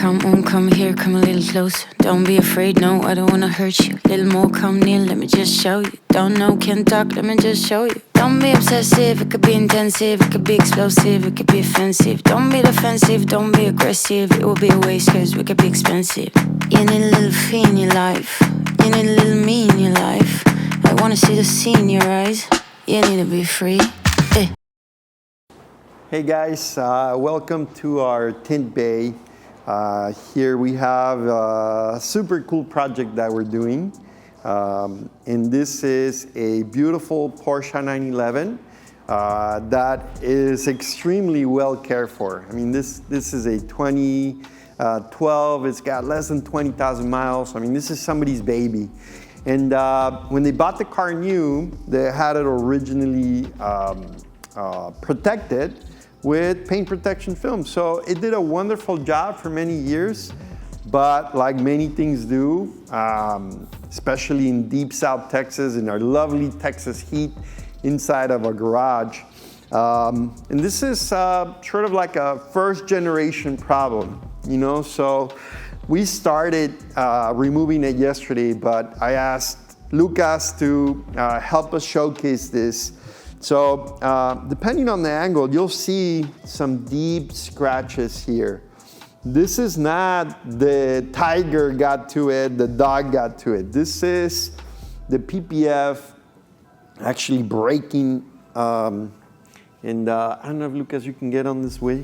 come on, come here, come a little closer. Don't be afraid, no, I don't wanna hurt you. Little more, come near, let me just show you. Don't know, can't talk, let me just show you. Don't be obsessive, it could be intensive, it could be explosive, it could be offensive. Don't be defensive, don't be aggressive, it will be a waste cause we could be expensive. You need a little fee in your life, you need a little me in your life. I wanna see the sea in your eyes, you need to be free. Hey guys, welcome to our tint bay. Here we have a super cool project that we're doing. And this is a beautiful Porsche 911 that is extremely well cared for. I mean, this is a 2012, it's got less than 20,000 miles. I mean, this is somebody's baby. And when they bought the car new, they had it originally protected with paint protection film. So it did a wonderful job for many years, but like many things do, especially in deep South Texas, in our lovely Texas heat inside of a garage. And this is sort of like a first generation problem, you know? So we started removing it yesterday, but I asked Lucas to help us showcase this. So depending on the angle, you'll see some deep scratches here. This is not the tiger got to it, the dog got to it. This is the PPF actually breaking. And I don't know if Lucas, you can get on this way.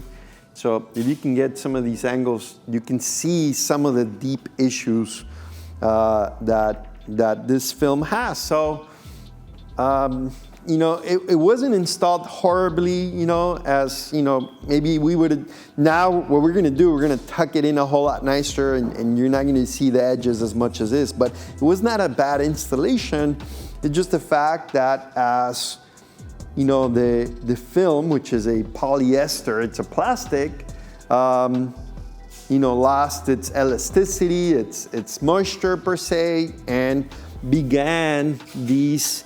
So if you can get some of these angles, you can see some of the deep issues that this film has. So, you know, it wasn't installed horribly, you know, as, you know, maybe we would have. Now what we're gonna do, we're gonna tuck it in a whole lot nicer and you're not gonna see the edges as much as this, but it was not a bad installation. It's just the fact that as, you know, the film, which is a polyester, it's a plastic, you know, lost its elasticity, its moisture per se, and began these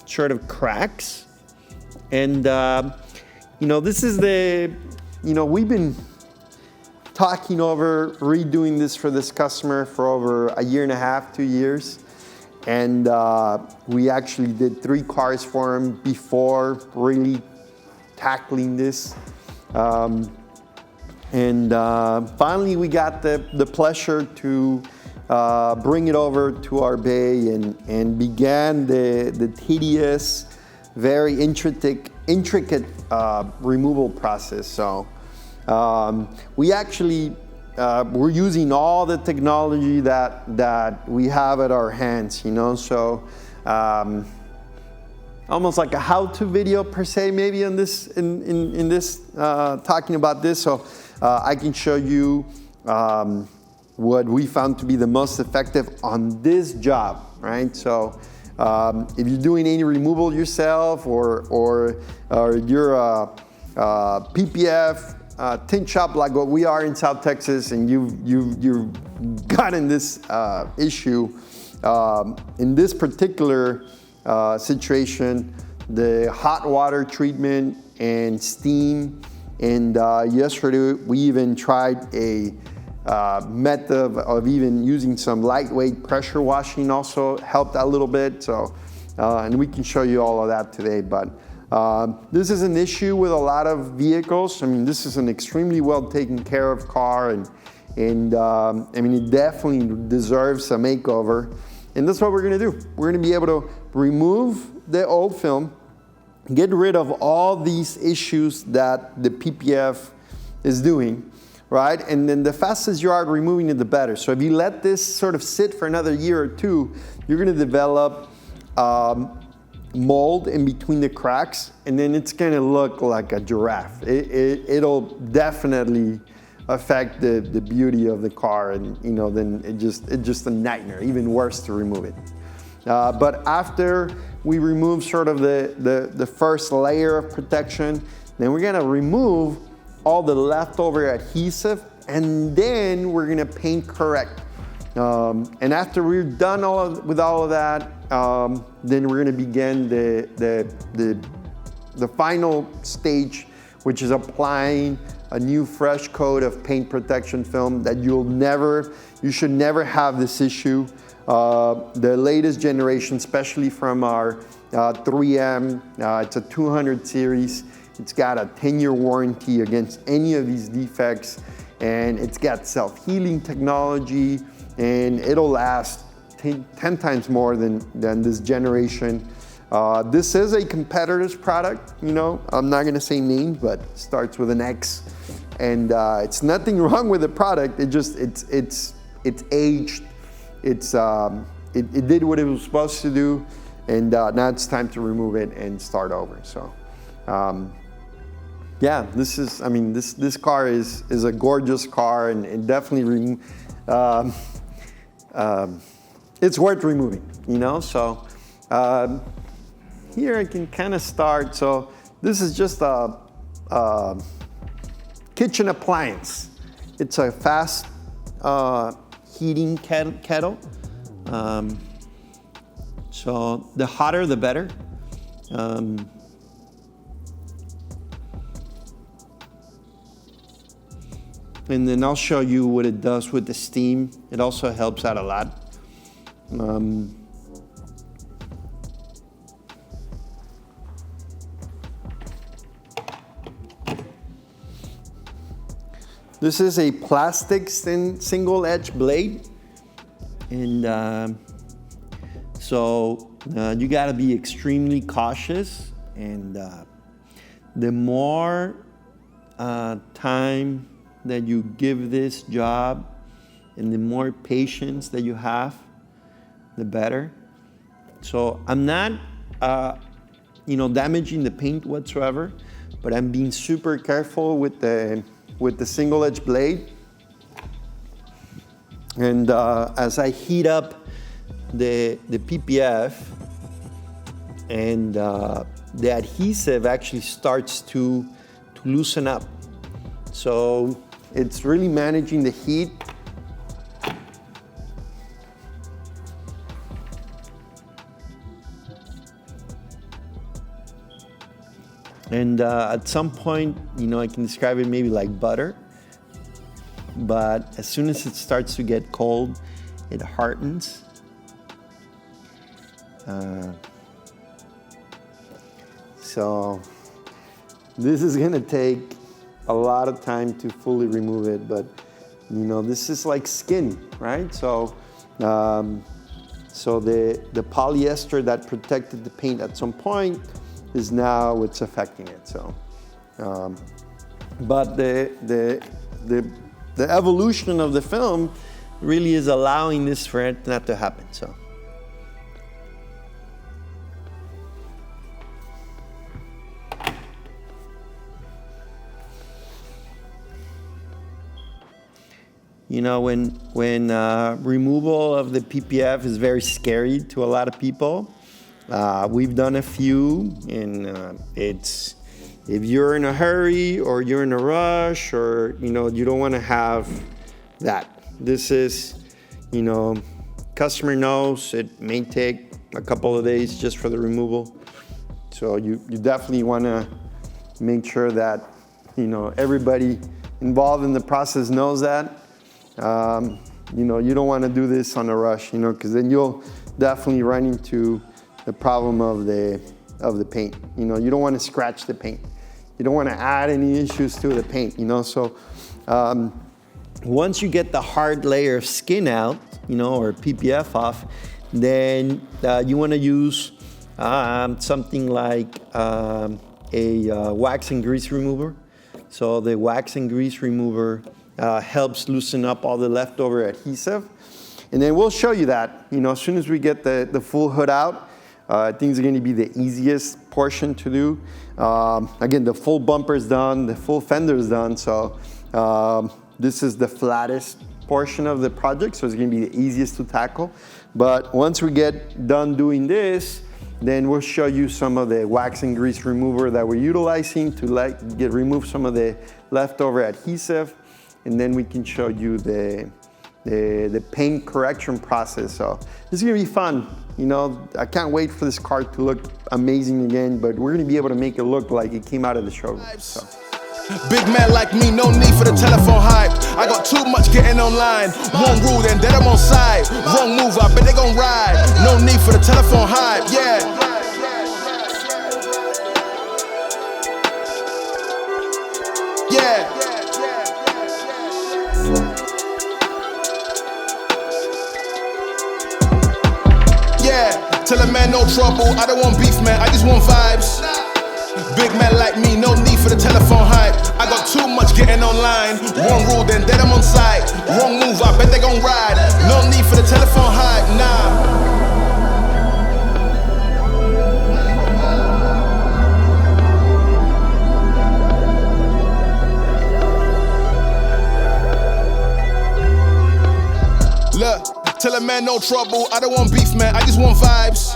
sort of cracks. And, you know, this is you know, we've been talking over redoing this for this customer for over a year and a half, 2 years. And we actually did 3 cars for him before really tackling this. And finally we got the pleasure to bring it over to our bay and began the tedious, very intricate removal process. So we actually we're using all the technology that we have at our hands, you know. So almost like a how-to video per se, maybe in this talking about this. So I can show you what we found to be the most effective on this job, right? So if you're doing any removal yourself or you're a PPF tint shop like what we are in South Texas, and you've gotten this issue, in this particular situation, the hot water treatment and steam, and yesterday we even tried a method of even using some lightweight pressure washing also helped a little bit. So, and we can show you all of that today. But this is an issue with a lot of vehicles. I mean, this is an extremely well taken care of car, and I mean, it definitely deserves a makeover. And that's what we're gonna do. We're gonna be able to remove the old film, get rid of all these issues that the PPF is doing, right? And then the fastest you are at removing it, the better. So if you let this sort of sit for another year or two, you're gonna develop mold in between the cracks, and then it's gonna look like a giraffe. It'll definitely affect the beauty of the car, and you know, then it's just a nightmare, even worse to remove it. But after we remove sort of the first layer of protection, then we're gonna remove all the leftover adhesive, and then we're gonna paint correct. And after we're done with all of that, then we're gonna begin the final stage, which is applying a new fresh coat of paint protection film that you should never have this issue. The latest generation, especially from our 3M, it's a 200 series. It's got a 10-year warranty against any of these defects, and it's got self-healing technology, and it'll last 10 times more than this generation. This is a competitor's product, you know. I'm not gonna say names, but it starts with an X. And it's nothing wrong with the product. It just, it's aged. It did what it was supposed to do, and now it's time to remove it and start over. So, yeah, this car is a gorgeous car, and it definitely it's worth removing, you know. So here I can kind of start. So this is just a kitchen appliance. It's a fast heating kettle. So the hotter the better. And then I'll show you what it does with the steam. It also helps out a lot. This is a plastic single edge blade. And so you gotta be extremely cautious, and the more time that you give this job and the more patience that you have, the better. So I'm not damaging the paint whatsoever, but I'm being super careful with the single edge blade. And as I heat up the PPF, and the adhesive actually starts to loosen up. So it's really managing the heat. And at some point, I can describe it maybe like butter. But as soon as it starts to get cold, it hardens. So this is gonna take a lot of time to fully remove it, but this is like skin, right? So the polyester that protected the paint at some point is now what's affecting it. So, but the evolution of the film really is allowing this for it not to happen. So. When removal of the PPF is very scary to a lot of people. We've done a few, and it's, if you're in a hurry or you're in a rush, or you don't want to have that. This is, customer knows it may take a couple of days just for the removal. So you definitely want to make sure that everybody involved in the process knows that. You don't want to do this on a rush, because then you'll definitely run into the problem of the paint. You don't want to scratch the paint. You don't want to add any issues to the paint. So once you get the hard layer of skin out, or PPF off, then you want to use something like a wax and grease remover. So the wax and grease remover helps loosen up all the leftover adhesive. And then we'll show you that, as soon as we get the full hood out. I think it's going to be the easiest portion to do. Again, the full bumper's done, the full fender's done. So this is the flattest portion of the project, so it's going to be the easiest to tackle. But once we get done doing this, then we'll show you some of the wax and grease remover that we're utilizing to remove some of the leftover adhesive. And then we can show you the paint correction process. So this is gonna be fun. I can't wait for this car to look amazing again, but we're gonna be able to make it look like it came out of the showroom. So. Big man like me, no need for the telephone hype. I got too much getting online. One rule, then I'm on side. Wrong move, I bet they gon' ride. No need for the telephone hype, yeah. Yeah. Yeah. Tell a man no trouble, I don't want beef, man, I just want vibes. Big man like me, no need for the telephone hype. I got too much getting online. One rule, then I'm on side. Wrong move, I bet they gon' ride. No need for the telephone hype, nah. Look, tell a man no trouble, I don't want beef, man, I just want vibes.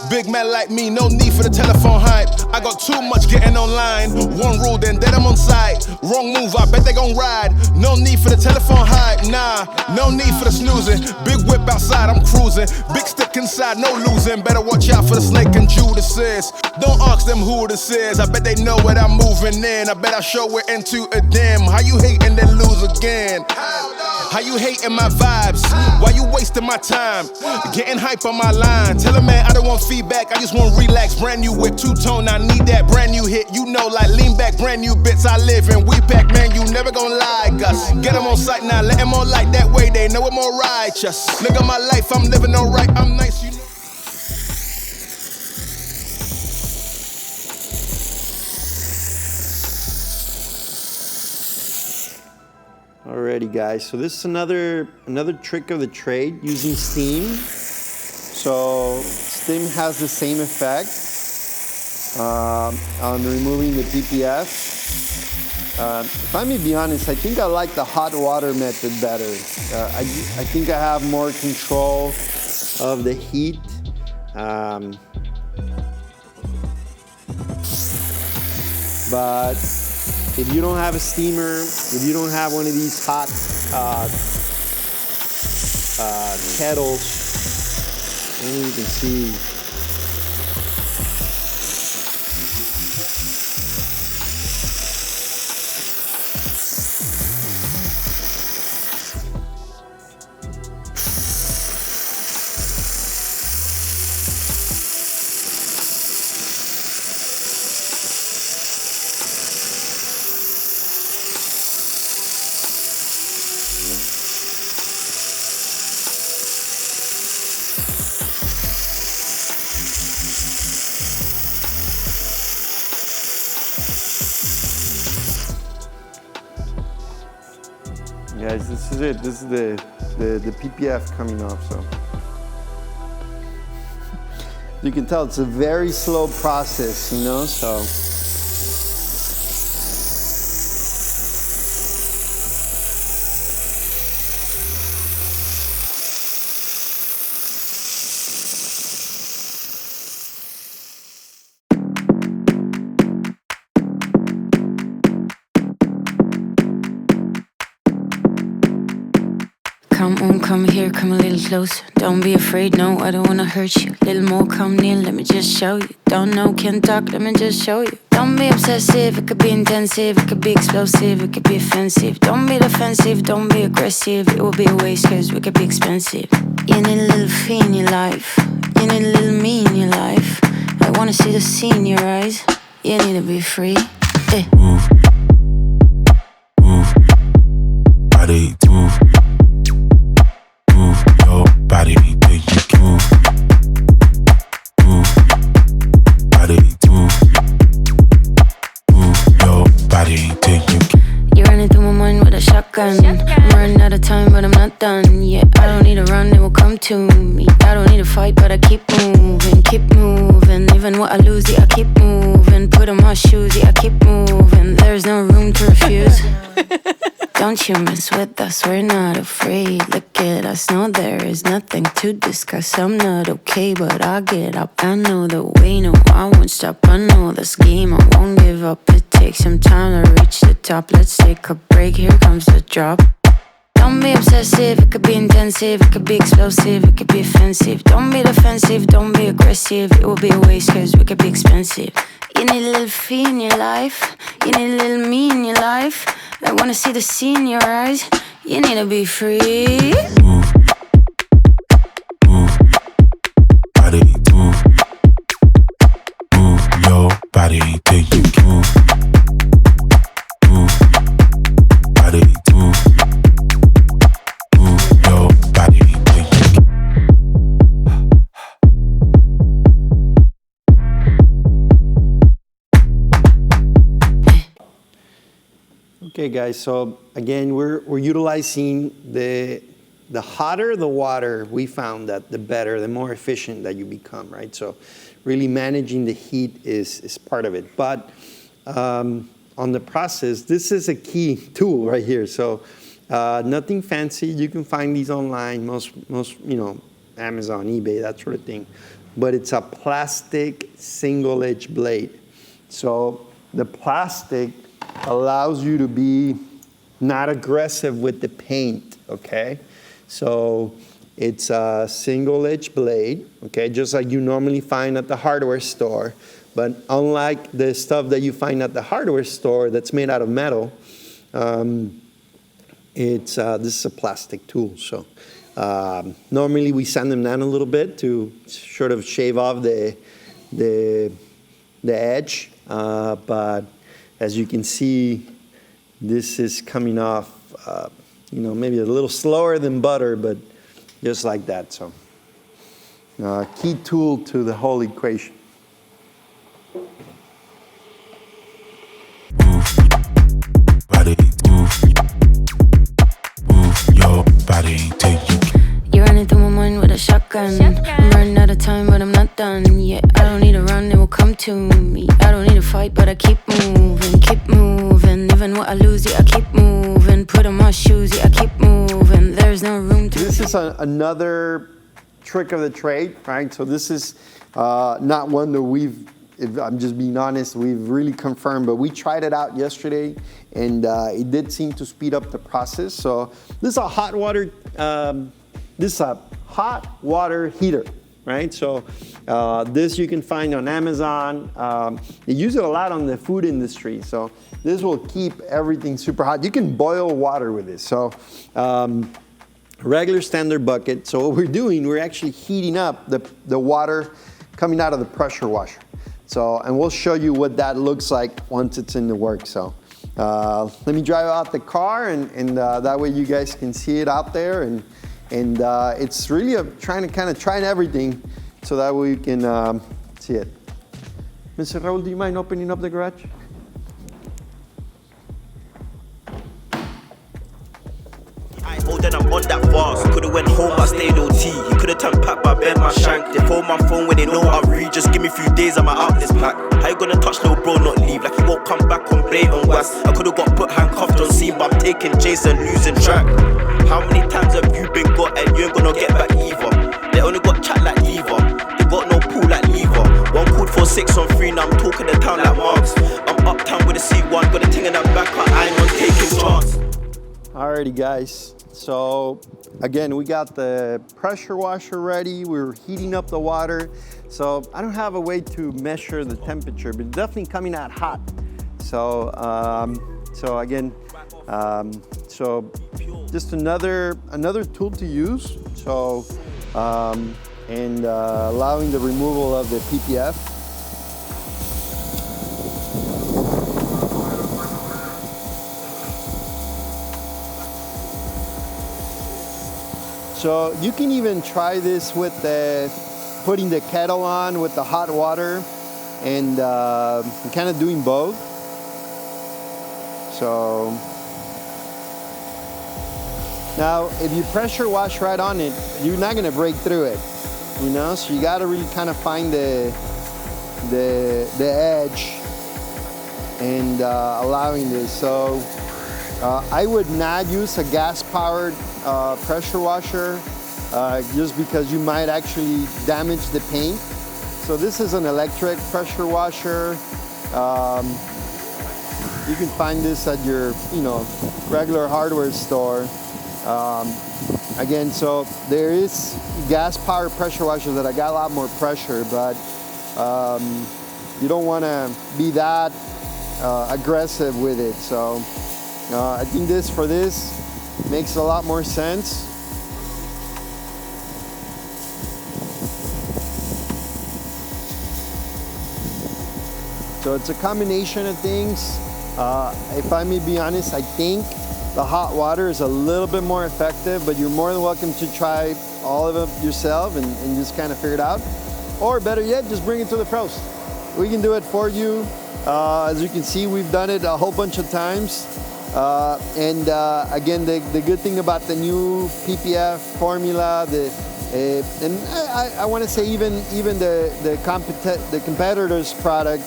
Big man like me, no need for the telephone hype. I got too much getting online. One rule, then I'm on site. Wrong move, I bet they gon' ride. No need for the telephone hype, nah. No need for the snoozing. Big whip outside, I'm cruising. Big stick inside, no losing. Better watch out for the snake and Judas is. Don't ask them who this is. I bet they know what I'm moving in. I bet I show it into a dim. How you hating then lose again? How you hating my vibes? Why you wasting my time? Getting hype on my line. Tell a man I don't want feedback, I just want relax. Brand new whip, two-tone, I need that brand new hit. You know, like lean back, brand new bits I live in. We pack, man, you never gon' lie, Gus. Get them on sight now, let them on light. That way they know I'm more righteous. Look at my life, I'm living alright, I'm nice, you know. Alrighty guys, so this is another trick of the trade using steam. So steam has the same effect on removing the PPF. If I may be honest, I think I like the hot water method better. I think I have more control of the heat. But if you don't have a steamer, if you don't have one of these hot kettles, and you can see guys, this is it. This is the PPF coming off. So you can tell it's a very slow process, you know. So come on, come here, come a little closer. Don't be afraid, no, I don't wanna hurt you. Little more, come near, let me just show you. Don't know, can't talk, let me just show you. Don't be obsessive, it could be intensive, it could be explosive, it could be offensive. Don't be defensive, don't be aggressive, it will be a waste cause we could be expensive. You need a little fee in your life, you need a little me in your life. I wanna see the sea in your eyes, you need to be free. Move, move, body, move. Move your body, then you can move. Move, body, move. Move your body, then you can. You're running through my mind with a shotgun. I'm running out of time, but I'm not done. Yeah, I don't need to run, it will come to me. I don't need to fight, but I keep moving, keep moving. Even what I lose, yeah, I keep moving. Put on my shoes, yeah, I keep moving. There's no room to refuse. Don't you mess with us, we're not afraid. Look at us, no, there is nothing to discuss. I'm not okay, but I'll get up. I know the way, no, I won't stop. I know this game, I won't give up. It takes some time to reach the top. Let's take a break, here comes the drop. Don't be obsessive, it could be intensive, it could be explosive, it could be offensive. Don't be defensive, don't be aggressive, it will be a waste cause we could be expensive. You need a little fee in your life, you need a little me in your life. I wanna see the sea in your eyes, you need to be free. Move, move, body, move, move your body till you move, move, body, move, move your body till you. Okay, guys, so again, we're utilizing the hotter the water, we found that the better, the more efficient that you become, right? So really managing the heat is part of it. But on the process, this is a key tool right here. So nothing fancy. You can find these online, most Amazon, eBay, that sort of thing. But it's a plastic single edge blade. So the plastic allows you to be not aggressive with the paint, okay? So it's a single edge blade, okay, just like you normally find at the hardware store. But unlike the stuff that you find at the hardware store that's made out of metal, this is a plastic tool. So normally we sand them down a little bit to sort of shave off the edge, but as you can see, this is coming off, maybe a little slower than butter, but just like that. So, key tool to the whole equation. Move, body, move, move your body till you. You run into my mind with a shotgun. I'm running out of time, but I'm not done. Yeah, I don't need to run, it will come to me. I don't need to fight, but I keep moving, keep moving. Even when I lose it, I keep moving. Put on my shoes, yeah, I keep moving. There's no room to. This is another trick of the trade, right? So this is not one that if I'm just being honest, we've really confirmed, but we tried it out yesterday, and it did seem to speed up the process. So this is a hot water. This is a hot water heater, right? So this you can find on Amazon. They use it a lot on the food industry. So this will keep everything super hot. You can boil water with this. So regular standard bucket. So what we're doing, we're actually heating up the water coming out of the pressure washer. So, and we'll show you what that looks like once it's in the work. So let me drive out the car, and that way you guys can see it out there. And it's really trying everything so that we can see it. Mr. Raul, do you mind opening up the garage? Oh, then I'm on that fast. Could've went home, but stayed OT. You could've turned pack, but bent my shank. They phone my phone when they know I read. Just give me a few days, I'm out this pack. How you gonna touch no bro, not leave? Like he won't come back on blatant was. I could've got put handcuffed on scene, but I'm taking chase and losing track. How many times have you been got and you ain't gonna get back either? They only got chat like lever. They got no pool like lever. One called for 6 on 3, now I'm talking the town like Marks. I'm uptown with a C1, got a thing in that back, I ain't on taking chance. Alrighty guys, so again, we got the pressure washer ready. We're heating up the water. So I don't have a way to measure the temperature, but it's definitely coming out hot. So, so just another tool to use. So, allowing the removal of the PPF. So you can even try this with putting the kettle on with the hot water and kind of doing both. So now if you pressure wash right on it, you're not gonna break through it, you know? So you gotta really kind of find the edge and allowing this. So I would not use a gas-powered pressure washer just because you might actually damage the paint. So this is an electric pressure washer. You can find this at your regular hardware store. Again, so there is gas powered pressure washers that I got a lot more pressure, but you don't want to be that aggressive with it. So I think this makes a lot more sense. So it's a combination of things. If I may be honest, I think the hot water is a little bit more effective, but you're more than welcome to try all of it yourself and just kind of figure it out. Or better yet, just bring it to the pros. We can do it for you. As you can see, we've done it a whole bunch of times. Again, the good thing about the new PPF formula, I want to say even the competitor's product,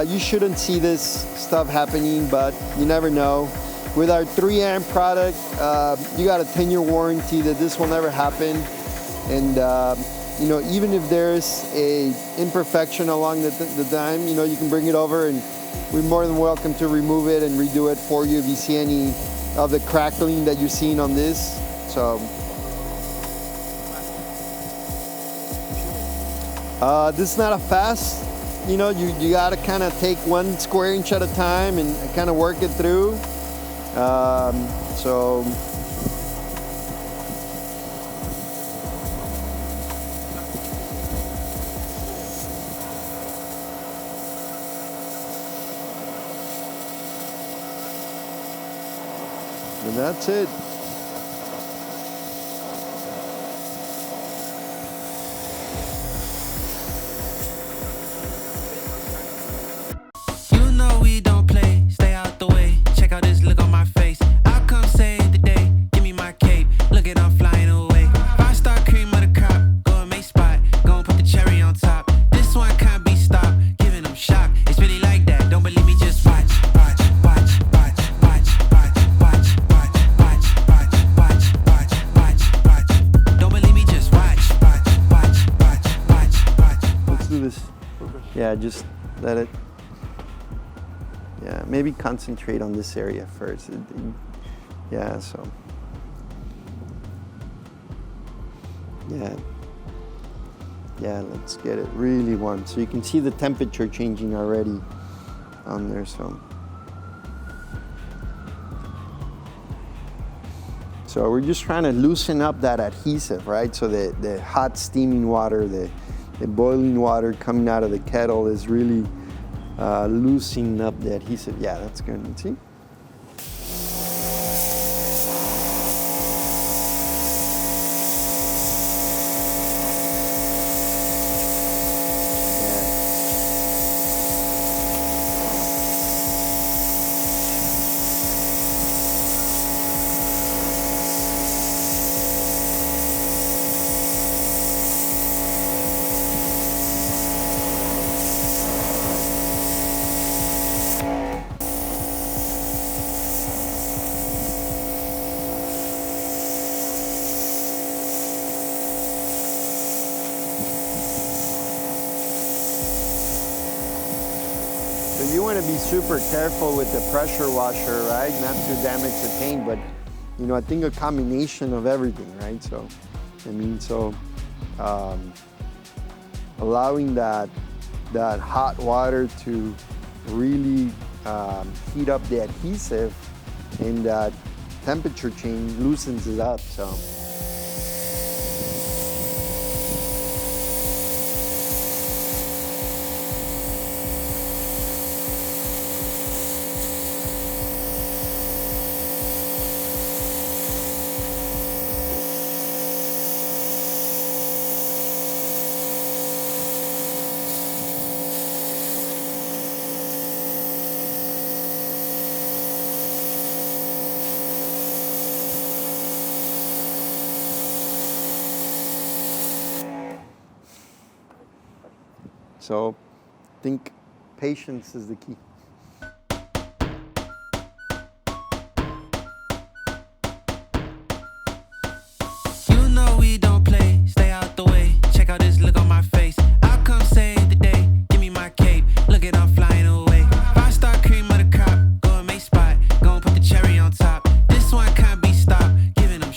you shouldn't see this stuff happening, but you never know. With our 3 amp product, you got a 10-year warranty that this will never happen. And you know, even if there's a imperfection along the time, you know, you can bring it over and we're more than welcome to remove it and redo it for you if you see any of the crackling that you're seeing on this. So this is not a fast, you know, you gotta kind of take 1 square inch at a time and kind of work it through. So and that's it. You know we don't play, stay out the way. Check out this look on my face. I'll come save the day. Give me my cape. Look at I'm flying away. 5-star cream of the crop. Go and make spot. Go and put the cherry on top. This one can't be stopped. Giving them shock. It's really like that. Don't believe me, just watch. Watch, watch, watch, watch, watch, watch, watch, watch, watch, watch, watch, watch. Don't believe me, just watch. Watch, watch, watch, watch, watch. Let's do this. Yeah, just let it. Yeah, maybe concentrate on this area first. Yeah, so. Yeah, let's get it really warm. So you can see the temperature changing already on there, so. So we're just trying to loosen up that adhesive, right? So the hot steaming water, the boiling water coming out of the kettle is really loosening up the adhesive. Yeah, that's good. See? So you want to be super careful with the pressure washer, right? Not to damage the paint, but you know, I think a combination of everything, right? So, I mean, allowing that hot water to really heat up the adhesive, and that temperature change loosens it up. So. So I think patience is the key. You know we don't play, stay out the way. Check out this look on my face. I'll come save the day. Give me my cape. Look at I'm flying away. 5-star cream of the crop. Go and make spot. Go and put the cherry on top. This one can't be stopped. Giving them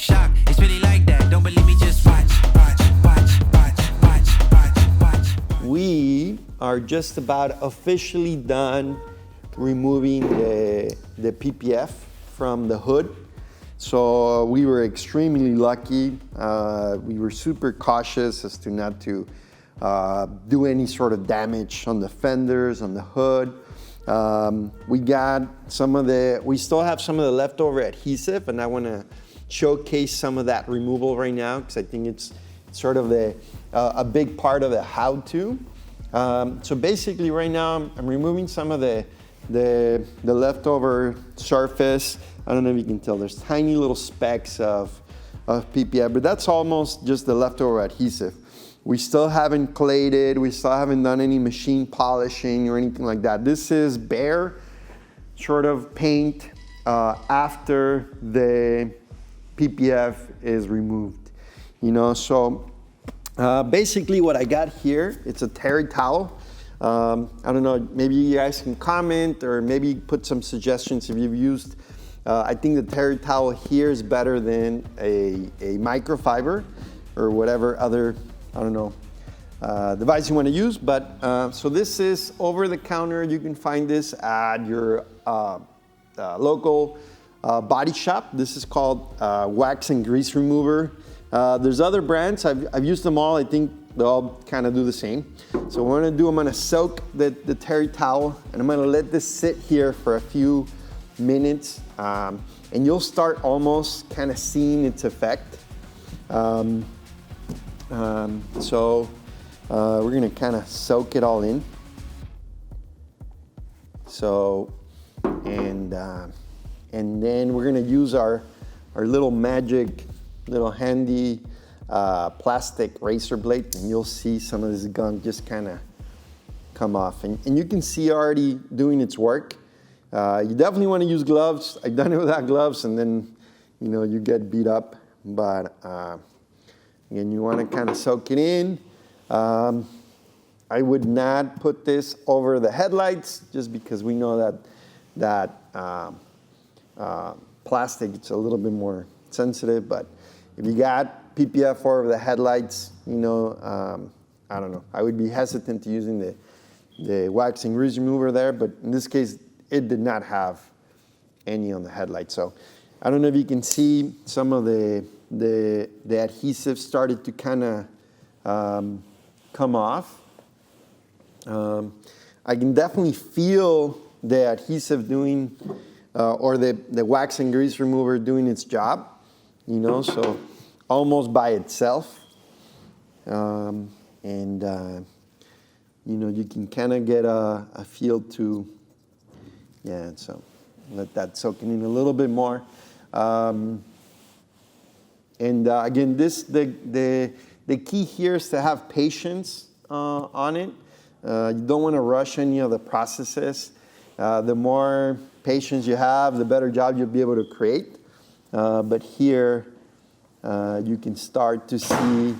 are just about officially done removing the PPF from the hood. So we were extremely lucky. We were super cautious as to not to do any sort of damage on the fenders, on the hood. We still have some of the leftover adhesive, and I want to showcase some of that removal right now because I think it's sort of a big part of the how-to. So basically right now I'm removing some of the leftover surface. I don't know if you can tell, there's tiny little specks of PPF, but that's almost just the leftover adhesive. We still haven't clayed it, we still haven't done any machine polishing or anything like that. This is bare sort of paint after the PPF is removed. So basically what I got here, it's a terry towel. I don't know, maybe you guys can comment or maybe put some suggestions if you've used. I think the terry towel here is better than a microfiber or whatever other, I don't know, device you want to use. But so this is over the counter. You can find this at your local body shop. This is called wax and grease remover. There's other brands. I've used them all. I think they all kind of do the same. So what I'm going to do, I'm going to soak the terry towel, and I'm going to let this sit here for a few minutes, and you'll start almost kind of seeing its effect. So we're going to kind of soak it all in. So, and then we're going to use our little magic, little handy plastic razor blade, and you'll see some of this gunk just kind of come off. And you can see already doing its work. You definitely want to use gloves. I've done it without gloves, and then you get beat up. But again, you want to kind of soak it in. I would not put this over the headlights just because we know that plastic, it's a little bit more sensitive. But if you got PPF over the headlights, I don't know. I would be hesitant to using the wax and grease remover there, but in this case, it did not have any on the headlight. So I don't know if you can see some of the adhesive started to kind of come off. I can definitely feel the adhesive doing, or the wax and grease remover doing its job, so almost by itself. You can kind of get a feel to, so let that soak in a little bit more. Again, the key here is to have patience on it. You don't want to rush any of the processes. The more patience you have, the better job you'll be able to create. But here, you can start to see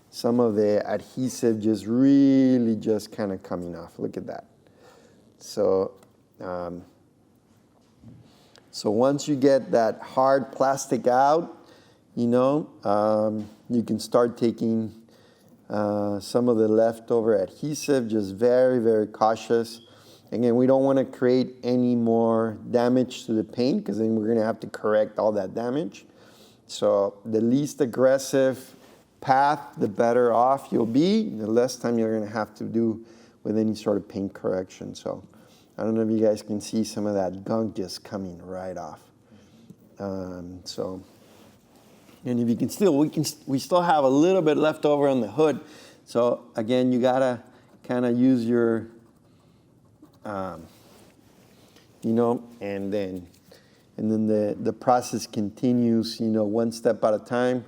some of the adhesive just really just kind of coming off. Look at that. So once you get that hard plastic out, you can start taking some of the leftover adhesive, just very, very cautious. Again, we don't want to create any more damage to the paint because then we're going to have to correct all that damage. So the least aggressive path, the better off you'll be, the less time you're going to have to do with any sort of paint correction. So I don't know if you guys can see some of that gunk just coming right off. And if you can still, we still have a little bit left over on the hood. So again, you gotta kind of use your, and then the process continues, one step at a time.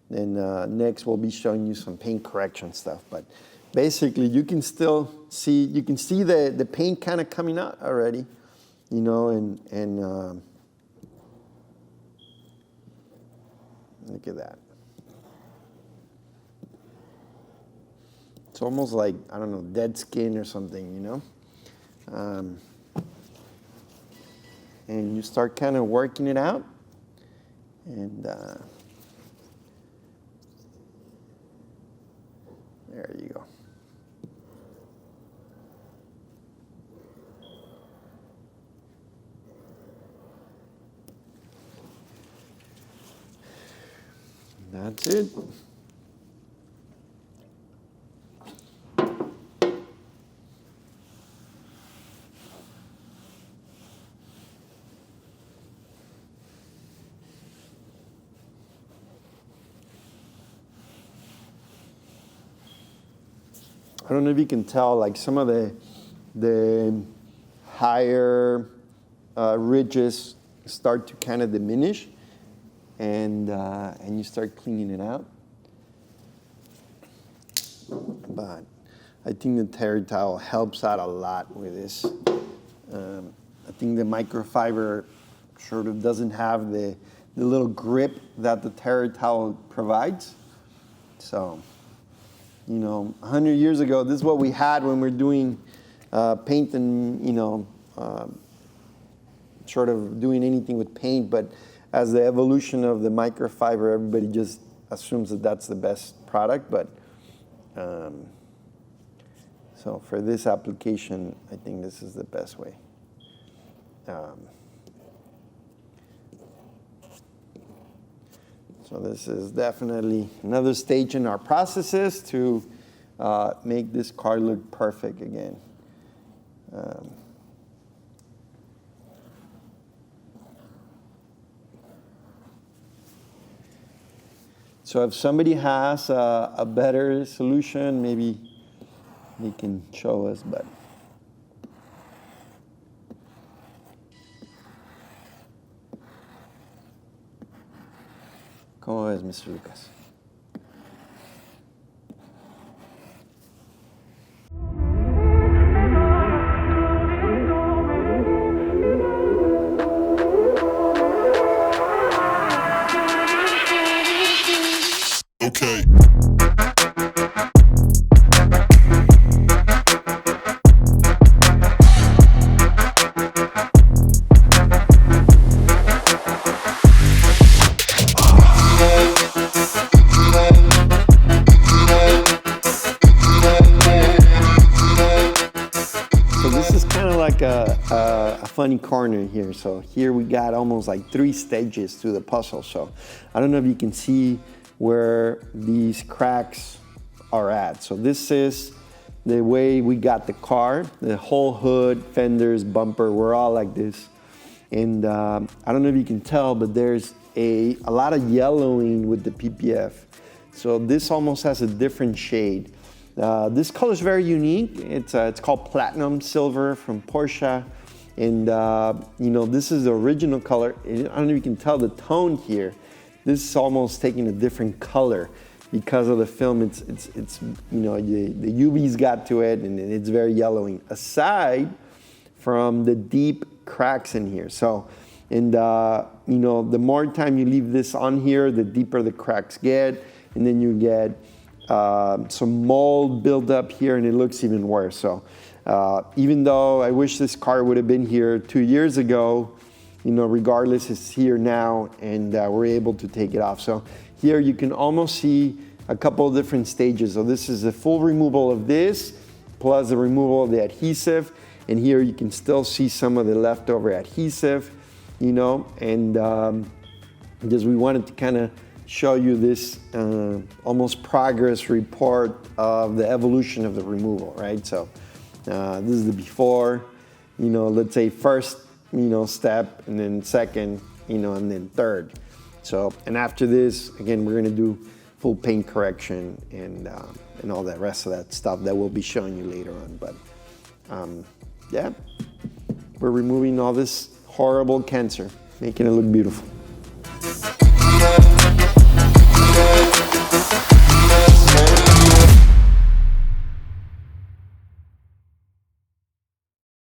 Then next we'll be showing you some paint correction stuff. But basically, you can still see, the paint kind of coming out already, and look at that. It's almost like, I don't know, dead skin or something, and you start kind of working it out, and there you go. That's it. I don't know if you can tell, like some of the higher ridges start to kind of diminish, and you start cleaning it out. But I think the terry towel helps out a lot with this. I think the microfiber sort of doesn't have the little grip that the terry towel provides. So, you know, 100 years ago, this is what we had when we're doing paint and, you know, sort of doing anything with paint. But as the evolution of the microfiber, everybody just assumes that that's the best product. But so for this application, I think this is the best way. So this is definitely another stage in our processes to make this car look perfect again. So if somebody has a better solution, maybe they can show us, but. ¿Cómo ves, Mr. Lucas? Okay. A funny corner here. So here we got almost like 3 stages to the puzzle. So I don't know if you can see where these cracks are at. So this is the way we got the car. The whole hood, fenders, bumper, we're all like this. And I don't know if you can tell, but there's a lot of yellowing with the PPF. So this almost has a different shade. This color is very unique. It's called Platinum Silver from Porsche. And you know, this is the original color. I don't know if you can tell the tone here. This is almost taking a different color because of the film. It's you know, the UV's got to it, and it's very yellowing. Aside from the deep cracks in here. So, and you know, the more time you leave this on here, the deeper the cracks get, and then you get some mold buildup here, and it looks even worse. So even though I wish this car would have been here 2 years ago, you know, regardless, it's here now, and we're able to take it off. So here you can almost see a couple of different stages. So this is a full removal of this, plus the removal of the adhesive, and here you can still see some of the leftover adhesive, you know, and just we wanted to kind of show you this almost progress report of the evolution of the removal, right? So this is the before, you know, let's say first, you know, step, and then second, you know, and then third. So, and after this, again, we're gonna do full paint correction and all that rest of that stuff that we'll be showing you later on. But yeah, we're removing all this horrible cancer, making it look beautiful.